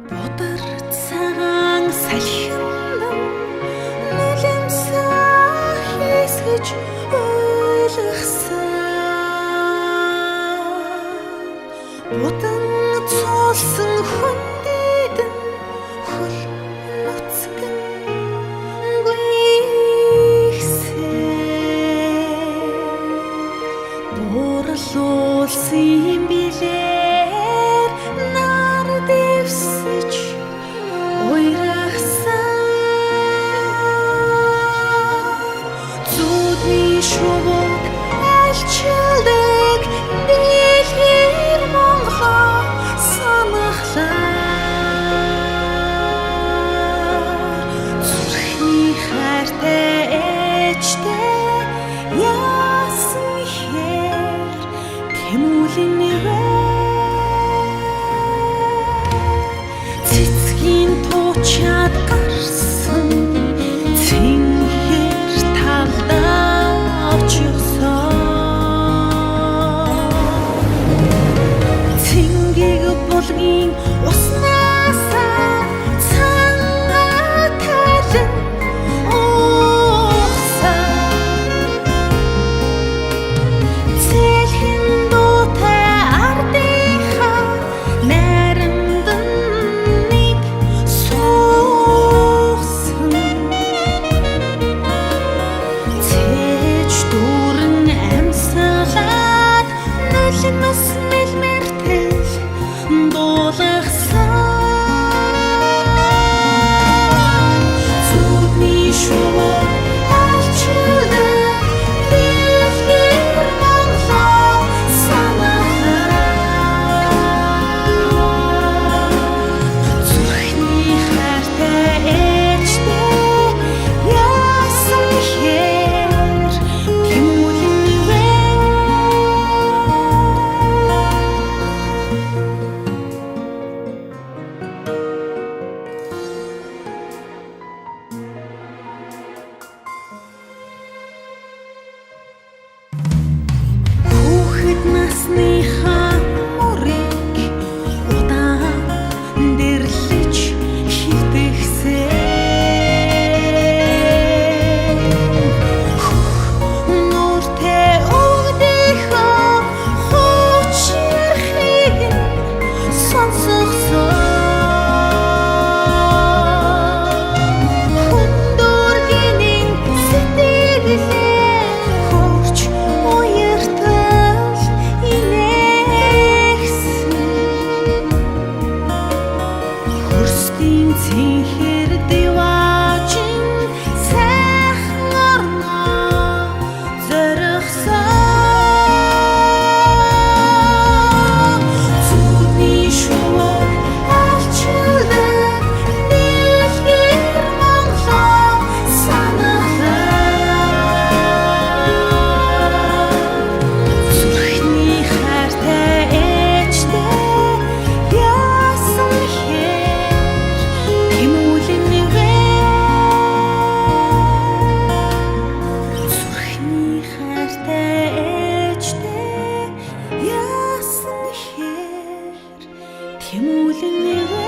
Бодар цагаан салхиндан нулимсаа хийсгэж ойлгосон. Будан цуулсан хүндийдэн хөл нуцгэн гүйсэн. Буурлуулсан билээр нар дэвсэж шувууд альчилдэг дэлхийр Монголоо санахлаа. Зүрхний хайртай ээжтэй яасан ихээр тэмүүлэн нэвэ цэцгийн туучаад гарсан цэнгэр талдаа булгийн уснаасаа цангаа талан уухсан. Цэлхэн дуутай ардынхаа найрамдан нэг суусан. Цээж дүүрэн амьсгалаад нулимс мэлмэртэл дуулгасан. Зүудний шувууд альчилдаг дэлхийр Монголоо санахлаа. Зүрхний хайртай ээжтэй яасан ихээр тэмүүлэн нэвэ насныхаа мөрийг удаан дэрлэж хитгсэн. Нүртэй өвдөхөө хуучрахыг сонсгосон. Хүндүргийн сэтгэлээ хурч уяртал хөрсдийн цэнхэр диваажин сайхан орноо зоригсон. Зүудний шувууд альчилдаг дэлхийр Монголоо санахлаа. Зүрхний хайртай ээжтэй яасан ихээр тэмүүлэн нэвэ. Зүрхний хайртай ээжтэй яасан ихээр тэмүүлэн нэвэ.